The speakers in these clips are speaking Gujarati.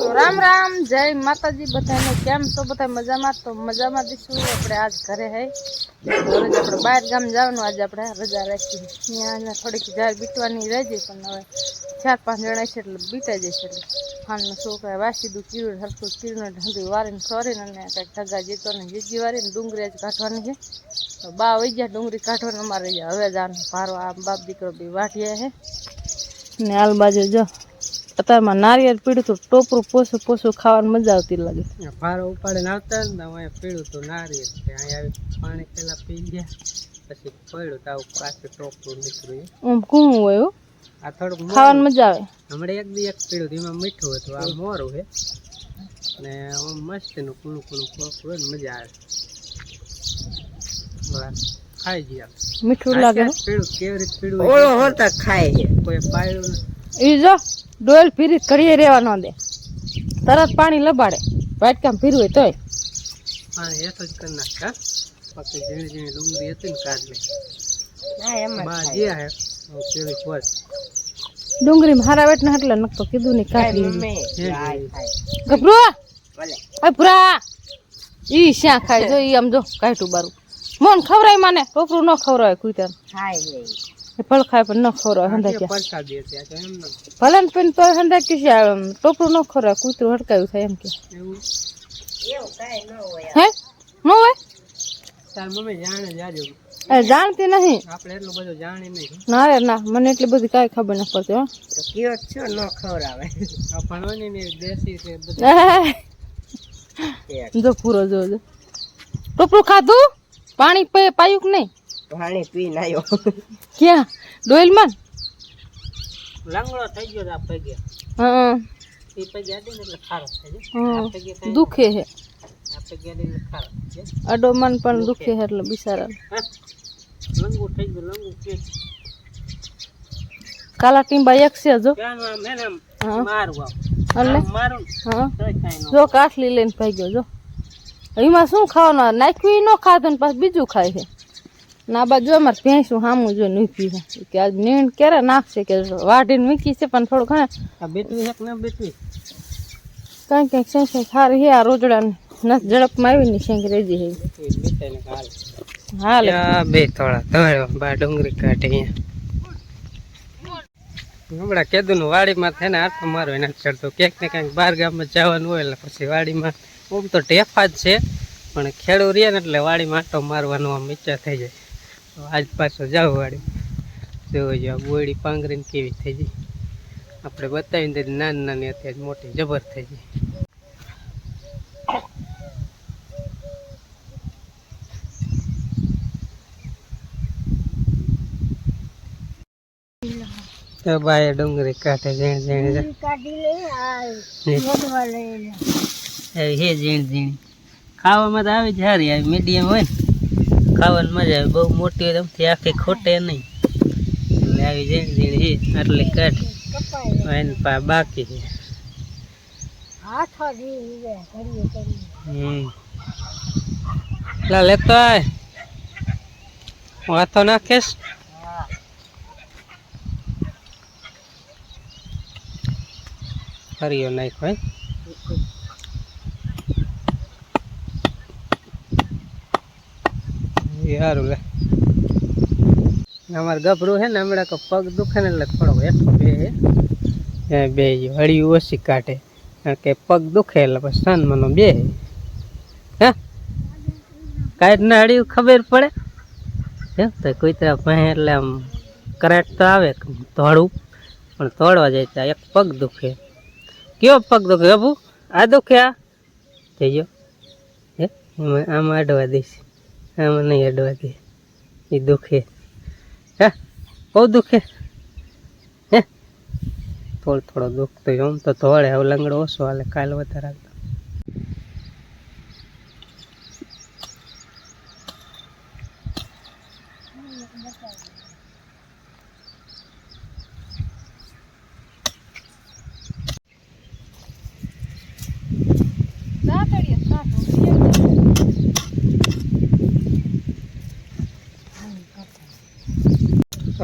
રામ રામ જય માતાજી બધાને કેમ છો બધા મજામાં તો મજામાં દીશું આપણે આજ ઘરે હે રોજ આપણે બહાર ગામ જવાનું આજે આપણે રજા રાખી ત્યાં થોડીક જાર બીટવાની રહેજે પણ હવે 4-5 જણા છે એટલે બીટાઈ જશે એટલે ખાંડનું શું કહે વાસીદું કીડું હરખું કીડું હંધી વારીને સોરીને અને કંઈક ઢગા જીતો ને જીજી વારીને ડુંગળી આજ કાઢવાની છે તો બા વહી ગયા ડુંગળી કાઢવાનું અમારે હવે જવાનું ભારો આ બાપ દીકરો બી વાઢ્યા હે ને હાલ બાજુ જો અત્યારમાં નારિયેળ પીડ્યું તો ટોપરું પોસું પોસું ખાવાની મજા આવતી લાગે ફારો ઉપાડીને આવતા ને અહીંયા પીળું તો નારિયેળ અહીંયા આવી પાણી પેલા પી ગયા પછી પડ્યું તો આવું પાછું ટોપરું નીકળ્યું આમ કું હોય આ થોડુંક ખાવાની મજા આવે હમણાં એક દી એક પીળું એમાં મીઠું હતું આ મોરું છે ને આમ મસ્ત નું કુણું કુણું ટોપરું હોય ને મજા આવે ખાઈ ગયા મીઠું લાગે પીળું કેવી રીતે પીળું ઓળો હોતા ખાય છે કોઈ પાડ્યું એ જો ડોલ ફીરી કરીએ રેવા ન દે તરત પાણી લબાડે વાટકામ ફીરવું હોય તોય પાણી એતો જ કરી નાખતા પછી ઝીણી ઝીણી ડુંગળી હતી ને કાઢ લે બા જ્યાં હે કેવી પોત ડુંગળી હારા વેટ ના એટલે નકતો કીધું નહીં કાઢી ગભરો ઓય પુરા ઈ શ્યા ખાય જો ઈ આમ જો કાઢું બારું મોન ખવરાય માને ટોપરું ન ખવરાય કુતર ખાય લે ફળ ખાય પણ ન ખવરાય હંધા કે ભલે ને પણ તો હંધા કે ટોપરું ન ખવરાય કૂતરું હડકાયું થાય એમ કે એવું કાઈ ન હોય હે ન હોય તાર મમ્મી જાણે જાજો જાણતી નહીં આપણે એટલું બધું જાણી નહીં ના રે ના મને એટલી બધી કાંઈ ખબર ન પડતી હો તો કયો છો ન ખવરાવે આ ભણવાની ને દેશી છે બધું જો પૂરો જો ટોપરું ખાધું પાણી પાયું કે નહીં પાણી પી નાયો ક્યાં ડોઈલ માં લંગડો થઈ ગયો આ પગે હા એ પગે આડી ને એટલે ખારો થઈ જાય દુખે હે આ પગે આડી ને ખારો અડો મન પણ દુખે હે એટલે બિચારા લંગુ થઈ ગયો લંગુ કે કાલા ટીંબા એક છે જો ક્યાં મેને મારવા એટલે મારું હા જો કાઠલી લઈને ભાગ્યો જો એમાં શું ખાવાનું નાખ્યું ન ખાતું ને પાછું બીજું ખાય છે ના બાજુ અમારે ભેંસું સામું જોઈને ઊભી છે કે આજ નીણ ક્યારે નાખશે કે વાઢીને મૂકી છે પણ થોડું ઘણા આ બેટવી એક ને બેટવી કાંઈ કંઈક શેંખ હારી હે આ રોજડાને ઝડપમાં આવી ને શેંખ રેજી હે હાલ બે થોડા ધોળો બા ડુંગળી કાઢે અહીંયા હમણાં કીધું વાડીમાં થઈને આટો મારો એના ચડતો ક્યાંક ને ક્યાંક બહાર ગામમાં જવાનું હોય એટલે પછી વાડીમાં આમ તો ટેફા જ છે પણ ખેડૂત રહે ને એટલે વાડીમાં આટો મારવાનો આમ ઈચ્છા થઈ જાય તો આજ પાછો જાવ વાડી જોવો જાવ બોયડી પાંગરીને કેવી થઈ જાય આપણે બતાવીને તો નાની નાની અત્યારે મોટી જબર થઈ જાય તો ભાઈ ડુંગળી કાઢે ઝીણ ઝીણી હે ઝીણ ઝીણી ખાવામાં તો આવી જ સારી આવી મીડિયમ હોય ને ખાવાની મજા આવે બહુ મોટી હોય એમથી આખી ખોટે નહીં એટલે આવી ઝીણ ઝીણી છે આટલી કાઢ એને પા બાકી છે લેતો આય હું હાથો નાખીશ હરિયો નાખ ભાઈ સારું લે અમારે ગભરું છે ને હમણાં પગ દુખે ને એટલે થોડો હેઠો બે બે હળિયું ઓછી કાઢે કારણ કે પગ દુખે એટલે પછી સાંજમાં બે હે કાંઈ ના હળિયું ખબર પડે એમ તો કુતરા ભાઈ એટલે આમ કરેક્ટ તો આવે તોડવું પણ તોડવા જાય ત્યાં એક પગ દુખે કયો પગ દુખે બાબુ આ દુખે આ થઈ ગયો હે આમાં અડવા દઈશ આમાં નહીં અડવા દે એ દુખે હે બહુ દુખે હે થોડો થોડો દુખતો આમ તો ધોળે હવે લંગડો ઓછો હાલે કાલ વધારે હાલતો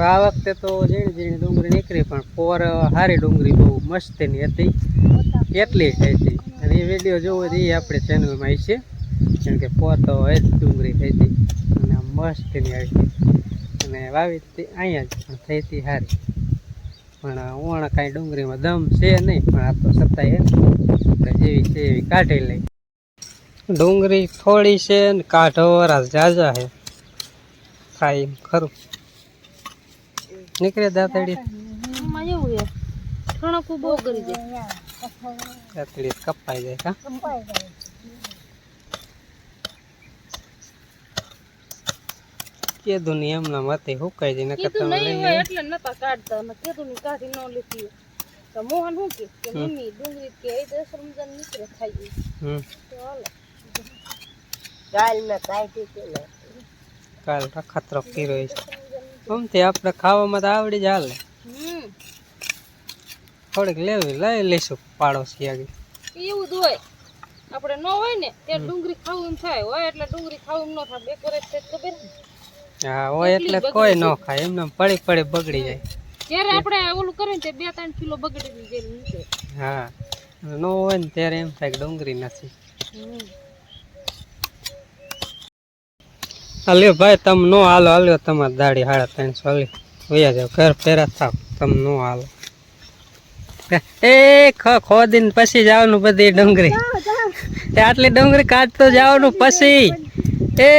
આ વખતે તો ઝીણી ઝીણી ડુંગળી નીકળી પણ પોર હારી ડુંગળી બહુ મસ્ત ની હતી કેટલી થઈ હતી અને એ વિડીયો જોવો તો એ આપણે ચેનલમાં આવી છે. કેમ કે પોતો હોય જ ડુંગળી થઈ હતી અને મસ્તની આવી હતી અને વાવી હતી અહીંયા જ પણ થઈ હતી સારી. પણ ઓણ કાંઈ ડુંગળીમાં દમ છે નહીં, પણ આ તો છતાંય આપણે જેવી છે એવી કાઢી લઈ. ડુંગળી થોડી છે ને કાઢો વરા જાજા છે, થાય એમ ખરું. નીકળે દાંતડી એમાં એવું છે ઠણકું બહુ કરી જાય, દાંતડી કપાઈ જાય. કા કીધું ને એમના મતે હુકાઈ જાય. નકર કીધું તમે નહીં લઈ હોય લે. એટલે નતા કાઢતા અને કીધું ની કાઢી ન લીધી. તો મોહન શું કે મમ્મી ડુંગળી કે એ દસ રમજાન નીકળે ખાઈ તો હાલો કાલ મેં કાઢી કે કાલ ખતરો કર્યો છે. આમથી આપણે ખાવામાં તો આવડી જ હાલે. થોડીક લેવી લઈ લઈશું પાડોશી આગળ. એવું જ હોય, આપણે ન હોય ને ત્યારે ડુંગળી ખાવું એમ થાય, હોય એટલે ડુંગળી ખાવું એમ ન થાય. બે કરે ખબર ને. હા હોય એટલે કોઈ ન ખાય, એમને પડી પડી બગડી જાય. ત્યારે આપણે ઓલું કરીએ ને 2-3 કિલો બગડી જાય નીકળે. હા ન હોય ને ત્યારે એમ થાય કે ડુંગળી નથી. હાલ્યો ભાઈ તમે નો હાલો, હાલ્યો તમારી દાડી 350 હાલી વયા જાવ ઘર ફેરા થાવ. તમે નો હાલો એ ખોદીને પછી જવાનું બધી ડુંગળી. આટલી ડુંગળી કાઢતો જવાનું પછી એ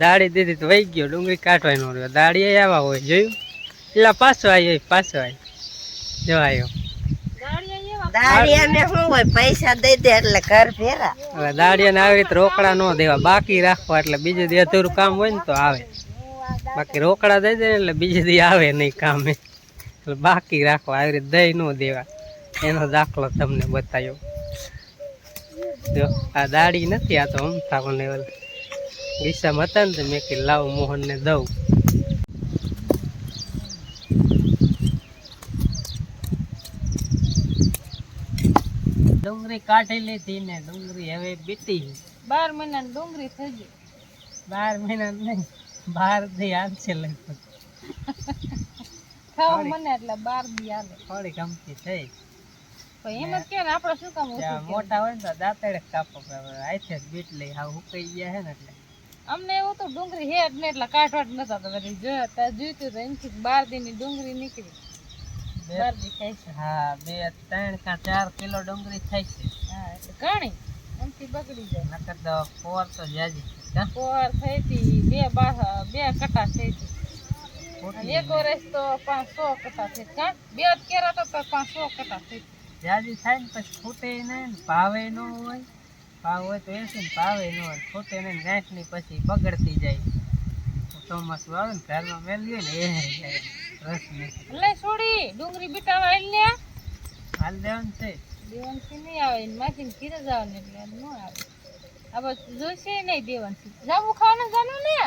દાડી દીધી તો વહી ગયો. ડુંગળી કાઢવાય નો રહ્યો, દાડી આવ્યા હોય જોયું એટલે પાછો આવ્યો પાછો આવ્યો જો આવ્યો. દાળિયાને શું હોય, પૈસા દઈ દે એટલે ઘર ફેરા. હવે દાડિયાને આવી રીતે રોકડા ન દેવા, બાકી રાખવા. એટલે બીજે દી અધૂરું કામ હોય ને તો આવે, બાકી રોકડા દઈ દે એટલે બીજે દી આવે નહીં કામે. એટલે બાકી રાખવા, આવી રીતે દઈ ન દેવા. એનો દાખલો તમને બતાવ્યો. જો આ દાડી નથી, આ તો અમથા મને ગીસામાં હતા ને તો મેં કીધું લાવ મોહનને દઉં. ડુંગળી કાઢી લીધી ને ડુંગળી હવે બીટી 12 મહિનાની ડુંગળી થઈ ગઈ. 12 મહિના નહીં, 12 દી હાલશે લગભગ. ખાવા મને એટલે 12 દી હાલે. થોડી ગમતી થઈ પણ એમ જ કે ને આપણે શું કામ ઓછું કે? મોટા હોય ને તો દાંતડે કાપો, આઈથે બીટ લઈ હાવ હુકાઈ ગયા છે ને એટલે. અમને એવું તો ડુંગળી હે જ ને એટલે કાઢવા જ નતા. તો પછી જોઈતું તો એમથી 12 દી ની ડુંગળી નીકળી. 12 દી થાય છે. હા 2, 3 કે 4 કિલો ડુંગળી થાય છે. હા એટલે ઘણી એમથી બગડી જાય. નકર તો પોર તો જાજી છે. પોર થઈ હતી 2 કટા થઈ હતી. અને એક વર્ષ તો 500 કટા થઈ. કા 2 જ કેરા તો 500 કટા થઈ. જાજી થાય ને પછી ફૂટે નહીં ને ભાવે ન હોય. ભાવ હોય તો એસી ને ભાવે ન હોય, ફૂટે નહીં ગાંઠ ની પછી બગડતી જાય. ચોમાસું આવે ને ઘરમાં મેળવી ને એ જાય રસ નથી. લે છોડી ડુંગળી બીટાવા આઈ લે. હાલ દેવાનું છે. દેવાનથી નહીં આવે, માથીને ઘીરે જવાનું એટલે ન આવે. આ બસ જોઈશે નહીં દેવાનથી. જાવું ખાવાનું જાનું ને.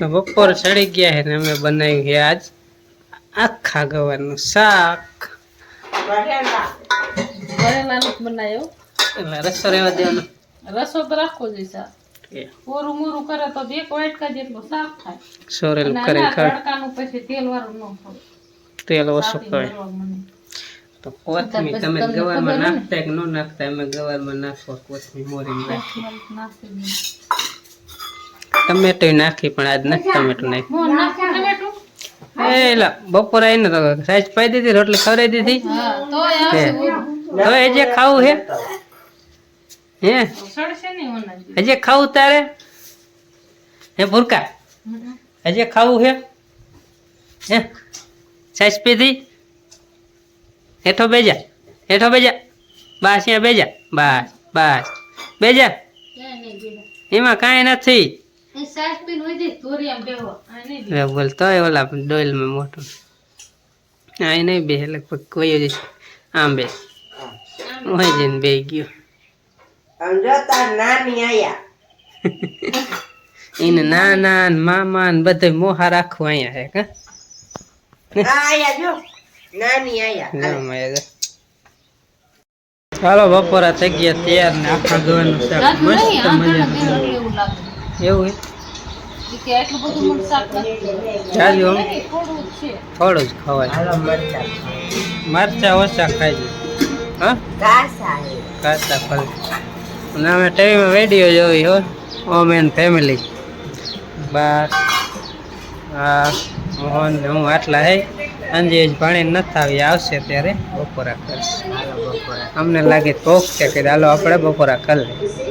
તો બપોર ચડી ગયા છે ને અમે બનાવ્યું છે આજ આખા ગવારનું શાક. ભરેલાનું બનાવ્યો એટલે રસો રહેવા દેવાનો. રસો તો રાખવો જોઈએ. ઓરું મોરું કરે તો 1 વાટકા જેટલું શાક થાય. સોરેલ કરી ખાય તડકાનું પછી તેલ વાળું ન થાય. તેલ ઓછું ખાય. તો કોથમી તમે ગવારમાં નાખતા કે ન નાખતા? અમે ગવારમાં નાખવા કોથમી મોરી નાખી. ટમેટો નાખી પણ આજ નથી ટમેટો નાખી. એ લા બપોર આવીને તો સાઈઝ પાઈ દીધી, રોટલી ખવડાવી દીધી. હવે હજે ખાવું હે? હજે ખાવું તારે? હે ભૂરકા હજે ખાવું હે? સાઈઝ પીધી? હેઠો બેજા, હેઠો બેજા, બસ અહીંયા બેજા, બસ બસ બેજા. એમાં કાંઈ નથી. બોલતો ઓલા ડોલ માં મોટું આ નહીં બે લગભગ કોઈ જ આમ બે હોય જઈને બે ગયો. એને નાના ને મામા ને બધે મોહા રાખવું અહીંયા હે. કા ચાલો બપોરા થઈ ગયા તૈયાર ને આખા ગવાનું શાક જાજુ મસ્ત નહીં, આંધળા મજાનું દેવાનું એવું લાગે. એવું ઈ કે આટલું બધું મને શાક નથી. જાજુ આમ નહીં, થોડું જ છે. થોડું જ ખવાય મરચા ઓછા ખાઈ જાય હા કાચા ફળ અને અમે ટીવીમાં વિડીયો જોઈ હો ઓમ એન્ડ ફેમિલી બસ હા મોહન ને હું આટલા હે અંજી જ ભણી નથી આવી આવશે ત્યારે બપોરા કરીશ અમને લાગે ભૂખ છે કે હાલો આપણે બપોરા કરી લઈએ